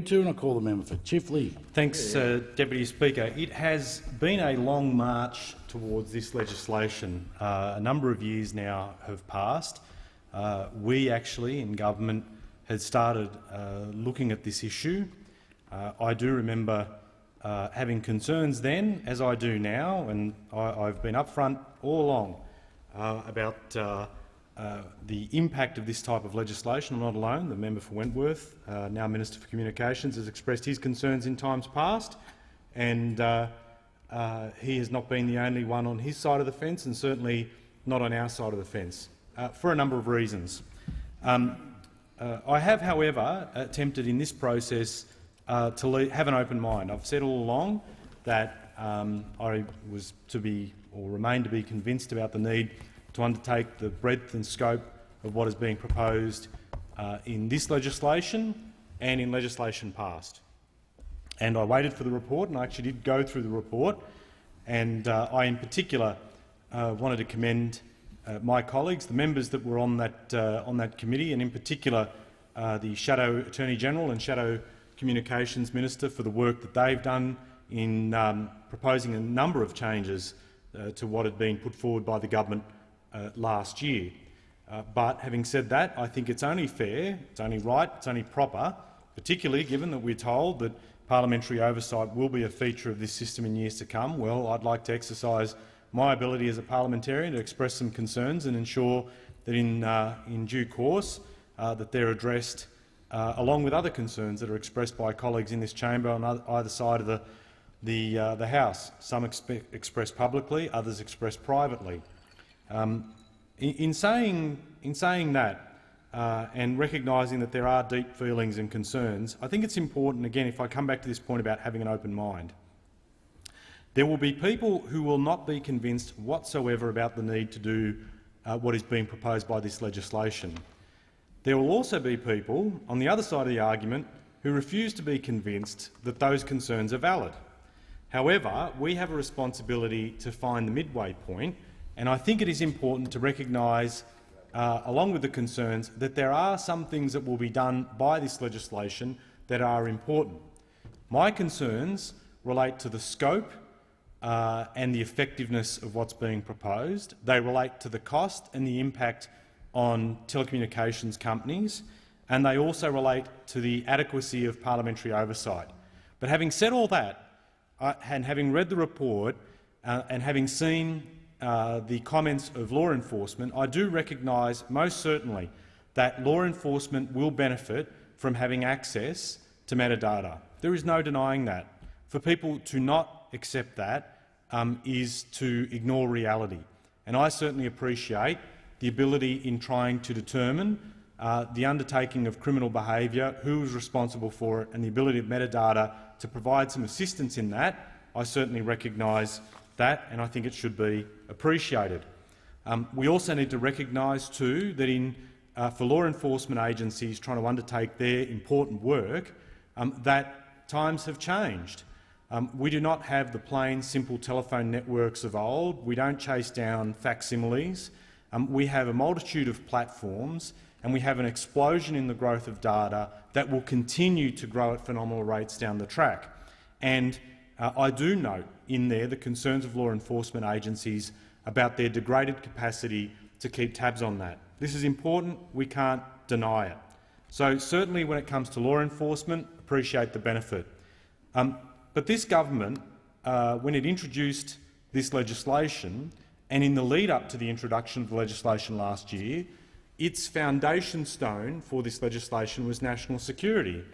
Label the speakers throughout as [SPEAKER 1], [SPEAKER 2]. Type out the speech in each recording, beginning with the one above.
[SPEAKER 1] And I call the member for Chifley.
[SPEAKER 2] Thanks, Deputy Speaker. It has been a long march towards this legislation. A number of years now have passed. We actually, in government, had started looking at this issue. I do remember having concerns then, as I do now, and I've been upfront all along about the impact of this type of legislation. I'm not alone. The member for Wentworth, now Minister for Communications, has expressed his concerns in times past, and he has not been the only one on his side of the fence, and certainly not on our side of the fence, for a number of reasons. I have, however, attempted in this process to have an open mind. I've said all along that I was to be, or remain to be, convinced about the need to undertake the breadth and scope of what is being proposed in this legislation and in legislation past. And I waited for the report, and I actually did go through the report, and I in particular wanted to commend my colleagues, the members that were on that committee, and in particular the Shadow Attorney-General and Shadow Communications Minister for the work that they've done in proposing a number of changes to what had been put forward by the government last year. But having said that, I think it's only fair, it's only right, it's only proper, particularly given that we're told that parliamentary oversight will be a feature of this system in years to come. Well, I'd like to exercise my ability as a parliamentarian to express some concerns and ensure that in due course that they're addressed along with other concerns that are expressed by colleagues in this chamber on either side of the House. Some expressed publicly, others expressed privately. In saying that and recognising that there are deep feelings and concerns, I think it's important, again, if I come back to this point about having an open mind. There will be people who will not be convinced whatsoever about the need to do what is being proposed by this legislation. There will also be people on the other side of the argument who refuse to be convinced that those concerns are valid. However, we have a responsibility to find the midway point, and I think it is important to recognise, along with the concerns, that there are some things that will be done by this legislation that are important. My concerns relate to the scope and the effectiveness of what's being proposed. They relate to the cost and the impact on telecommunications companies, and they also relate to the adequacy of parliamentary oversight. But having said all that, and having read the report and having seen the comments of law enforcement, I do recognise most certainly that law enforcement will benefit from having access to metadata. There is no denying that. For people to not accept that is to ignore reality. And I certainly appreciate the ability in trying to determine the undertaking of criminal behaviour, who is responsible for it, and the ability of metadata to provide some assistance in that. I certainly recognise that, and I think it should be appreciated. We also need to recognise too that for law enforcement agencies trying to undertake their important work, that times have changed. We do not have the plain, simple telephone networks of old. We don't chase down facsimiles. We have a multitude of platforms, and we have an explosion in the growth of data that will continue to grow at phenomenal rates down the track. And I do note in there the concerns of law enforcement agencies about their degraded capacity to keep tabs on that. This is important. We can't deny it. So certainly when it comes to law enforcement, appreciate the benefit. But this government, when it introduced this legislation, and in the lead-up to the introduction of the legislation last year, its foundation stone for this legislation was national security.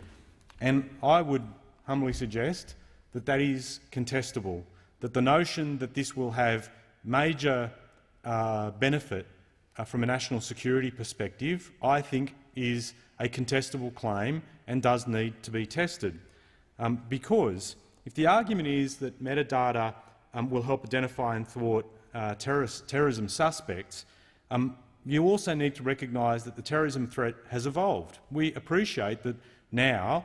[SPEAKER 2] And I would humbly suggest that that is contestable, that the notion that this will have major benefit from a national security perspective, I think is a contestable claim and does need to be tested. Because if the argument is that metadata will help identify and thwart terrorism suspects, you also need to recognise that the terrorism threat has evolved. We appreciate that now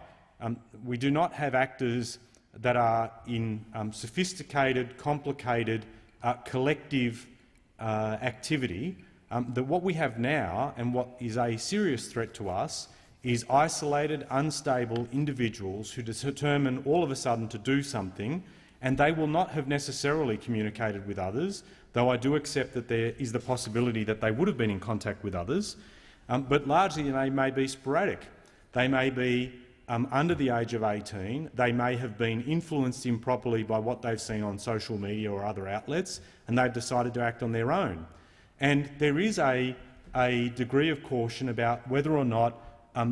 [SPEAKER 2] we do not have actors that are in sophisticated, complicated, collective activity. That what we have now, and what is a serious threat to us, is isolated, unstable individuals who determine all of a sudden to do something, and they will not have necessarily communicated with others, though I do accept that there is the possibility that they would have been in contact with others, but largely they may be sporadic. They may be under the age of 18, they may have been influenced improperly by what they've seen on social media or other outlets, and they've decided to act on their own. And there is a degree of caution about whether or not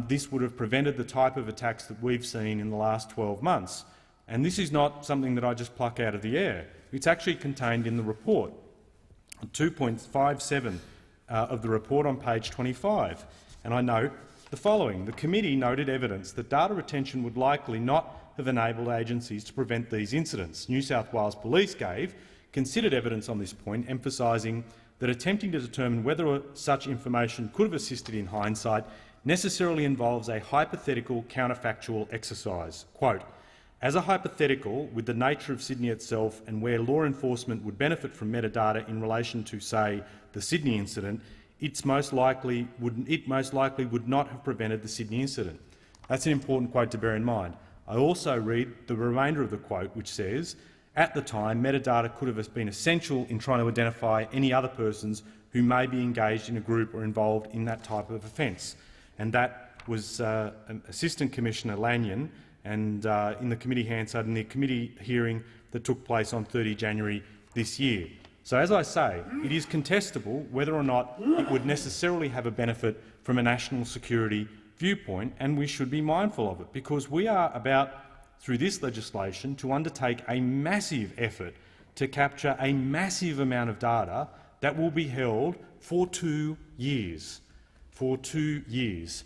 [SPEAKER 2] this would have prevented the type of attacks that we've seen in the last 12 months. And this is not something that I just pluck out of the air. It's actually contained in the report, 2.57 of the report on page 25. And I note the following. The committee noted evidence that data retention would likely not have enabled agencies to prevent these incidents. New South Wales Police gave considered evidence on this point, emphasising that attempting to determine whether such information could have assisted in hindsight necessarily involves a hypothetical counterfactual exercise. Quote, as a hypothetical, with the nature of Sydney itself and where law enforcement would benefit from metadata in relation to, say, the Sydney incident, it most likely would not have prevented the Sydney incident. That's an important quote to bear in mind. I also read the remainder of the quote, which says, at the time, metadata could have been essential in trying to identify any other persons who may be engaged in a group or involved in that type of offence. And that was Assistant Commissioner Lanyon and in the committee Hansard in the committee hearing that took place on 30 January this year. So, as I say, it is contestable whether or not it would necessarily have a benefit from a national security viewpoint, and we should be mindful of it, because we are about, through this legislation, to undertake a massive effort to capture a massive amount of data that will be held for 2 years. For 2 years.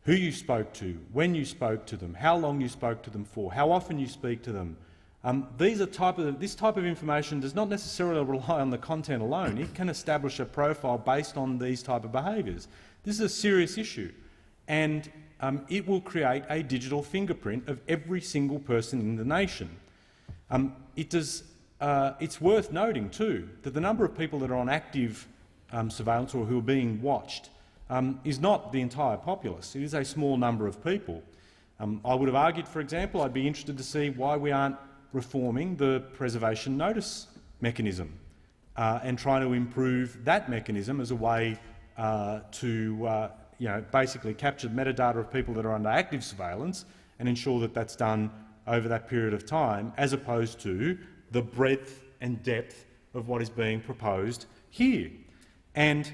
[SPEAKER 2] Who you spoke to, when you spoke to them, how long you spoke to them for, how often you speak to them. This type of information does not necessarily rely on the content alone. It can establish a profile based on these type of behaviours. This is a serious issue, and it will create a digital fingerprint of every single person in the nation. It's worth noting too that the number of people that are on active surveillance or who are being watched is not the entire populace. It is a small number of people. I would have argued, for example, I'd be interested to see why we aren't reforming the preservation notice mechanism and trying to improve that mechanism as a way to basically capture metadata of people that are under active surveillance and ensure that that's done over that period of time, as opposed to the breadth and depth of what is being proposed here. And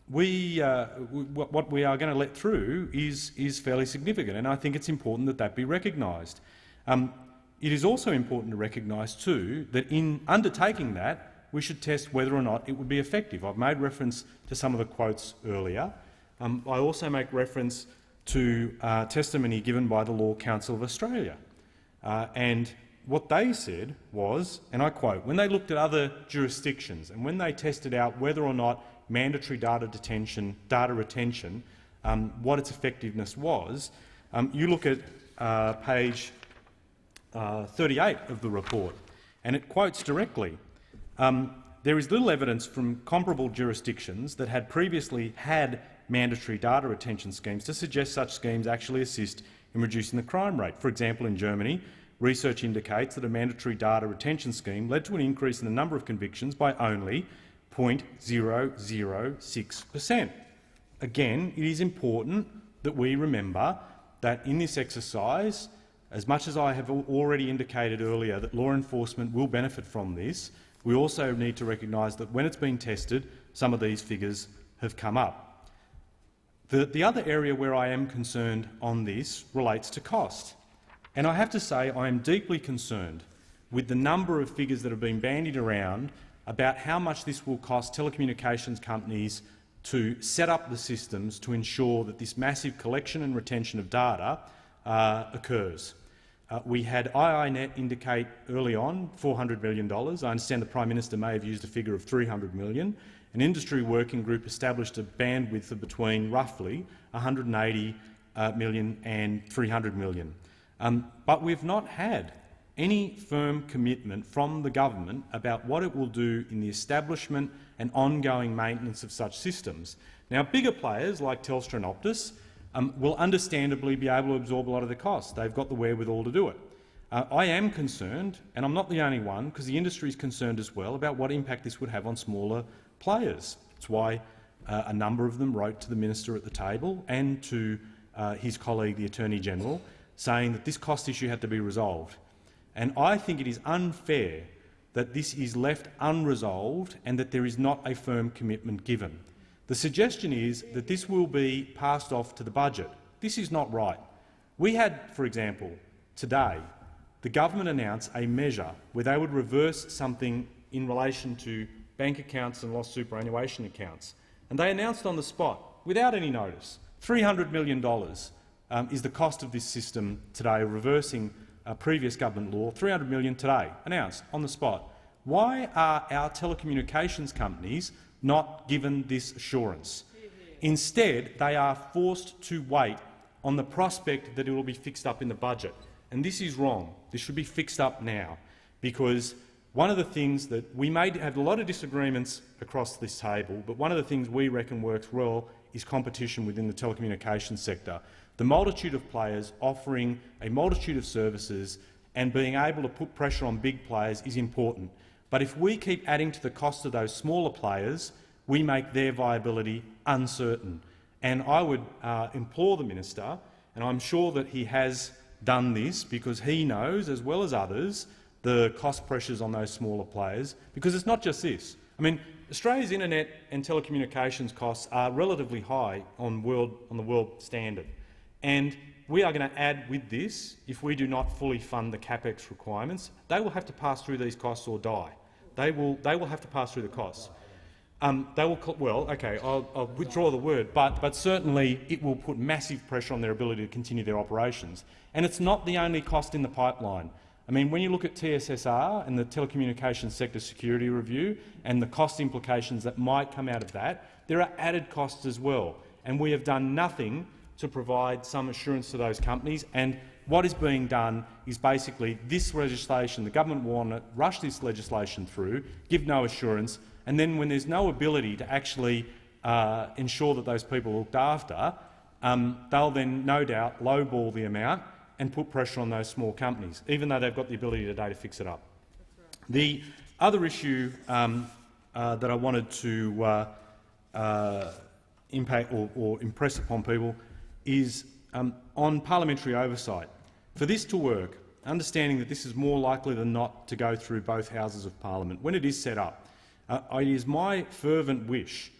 [SPEAKER 2] what we are going to let through is fairly significant, and I think it's important that that be recognised. It is also important to recognise too that in undertaking that, we should test whether or not it would be effective. I've made reference to some of the quotes earlier. I also make reference to testimony given by the Law Council of Australia. And what they said was, and I quote, when they looked at other jurisdictions and when they tested out whether or not mandatory data retention, what its effectiveness was, you look at page 38 of the report, and it quotes directly, there is little evidence from comparable jurisdictions that had previously had mandatory data retention schemes to suggest such schemes actually assist in reducing the crime rate. For example, in Germany, research indicates that a mandatory data retention scheme led to an increase in the number of convictions by only 0.006%. Again, it is important that we remember that in this exercise, as much as I have already indicated earlier that law enforcement will benefit from this, we also need to recognise that when it's been tested, some of these figures have come up. The other area where I am concerned on this relates to cost. And I have to say I am deeply concerned with the number of figures that have been bandied around about how much this will cost telecommunications companies to set up the systems to ensure that this massive collection and retention of data occurs. We had IINet indicate early on $400 million. I understand the Prime Minister may have used a figure of $300 million. An industry working group established a bandwidth of between roughly $180 million and $300 million. But we've not had any firm commitment from the government about what it will do in the establishment and ongoing maintenance of such systems. Now, bigger players like Telstra and Optus will understandably be able to absorb a lot of the costs. They've got the wherewithal to do it. I am concerned, and I'm not the only one, because the industry is concerned as well, about what impact this would have on smaller players. That's why a number of them wrote to the minister at the table and to his colleague, the Attorney-General, saying that this cost issue had to be resolved. And I think it is unfair that this is left unresolved and that there is not a firm commitment given. The suggestion is that this will be passed off to the budget. This is not right. We had, for example, today, the government announced a measure where they would reverse something in relation to bank accounts and lost superannuation accounts. And they announced on the spot, without any notice, $300 million is the cost of this system today, reversing a previous government law. $300 million today, announced on the spot. Why are our telecommunications companies not given this assurance? Instead, they are forced to wait on the prospect that it will be fixed up in the budget. And this is wrong. This should be fixed up now, because one of the things that we may have a lot of disagreements across this table, but one of the things we reckon works well is competition within the telecommunications sector. The multitude of players offering a multitude of services and being able to put pressure on big players is important. But if we keep adding to the cost of those smaller players, we make their viability uncertain. And I would implore the minister, and I'm sure that he has done this because he knows, as well as others, the cost pressures on those smaller players, because it's not just this. I mean, Australia's internet and telecommunications costs are relatively high on the world standard, and we are going to add with this, if we do not fully fund the capex requirements, they will have to pass through these costs or die. They will have to pass through the costs. I'll withdraw the word, but certainly it will put massive pressure on their ability to continue their operations. And it's not the only cost in the pipeline. I mean, when you look at TSSR and the Telecommunications Sector Security Review and the cost implications that might come out of that, there are added costs as well. And we have done nothing to provide some assurance to those companies. And what is being done is basically this legislation, the government want to rush this legislation through, give no assurance, and then when there's no ability to actually ensure that those people are looked after, they'll then no doubt lowball the amount and put pressure on those small companies, even though they've got the ability today to fix it up. The other issue that I wanted to impact or impress upon people is on parliamentary oversight. For this to work, understanding that this is more likely than not to go through both houses of parliament, when it is set up, it is my fervent wish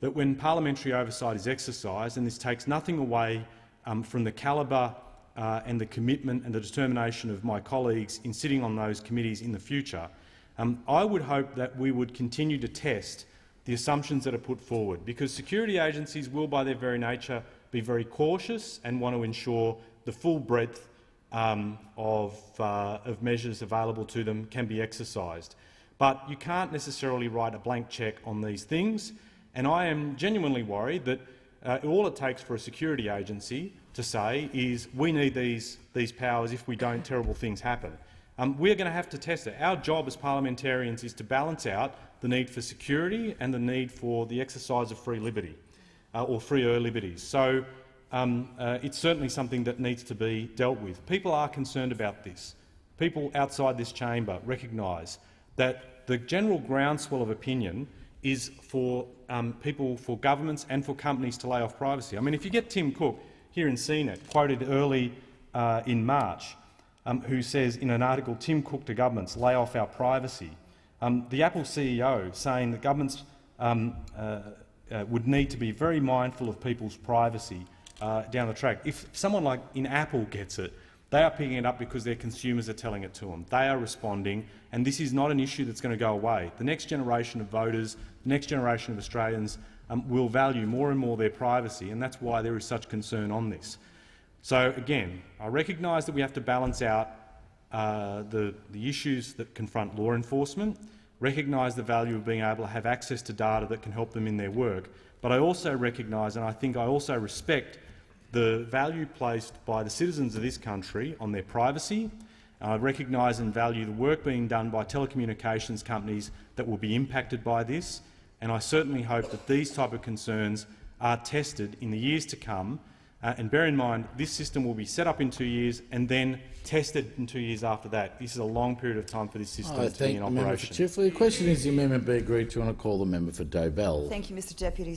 [SPEAKER 2] that when parliamentary oversight is exercised, and this takes nothing away from the calibre and the commitment and the determination of my colleagues in sitting on those committees in the future, I would hope that we would continue to test the assumptions that are put forward, because security agencies will, by their very nature, be very cautious and want to ensure the full breadth of measures available to them can be exercised. But you can't necessarily write a blank cheque on these things, and I am genuinely worried that all it takes for a security agency to say is we need these powers if we don't, terrible things happen. We're going to have to test it. Our job as parliamentarians is to balance out the need for security and the need for the exercise of free liberty, or freer liberties. So it's certainly something that needs to be dealt with. People are concerned about this. People outside this chamber recognise that the general groundswell of opinion is for people, for governments and for companies to lay off privacy. I mean, if you get Tim Cook here in CNET, quoted early in March, who says in an article, Tim Cook to governments, lay off our privacy. The Apple CEO saying that governments would need to be very mindful of people's privacy down the track. If someone like in Apple gets it, they are picking it up because their consumers are telling it to them. They are responding, and this is not an issue that's going to go away. The next generation of voters, the next generation of Australians will value more and more their privacy, and that's why there is such concern on this. So again, I recognise that we have to balance out the issues that confront law enforcement, recognise the value of being able to have access to data that can help them in their work, but I also recognise, and I think I also respect, the value placed by the citizens of this country on their privacy. I recognise and value the work being done by telecommunications companies that will be impacted by this, and I certainly hope that these type of concerns are tested in the years to come And bear in mind, this system will be set up in 2 years and then tested in 2 years after that. This is a long period of time for this system
[SPEAKER 1] I
[SPEAKER 2] to be
[SPEAKER 1] thank
[SPEAKER 2] in
[SPEAKER 1] the member for
[SPEAKER 2] operation.
[SPEAKER 1] Chifley. The question is the amendment be agreed to, and I call the member for Dobell.
[SPEAKER 3] Thank you, Mr Deputy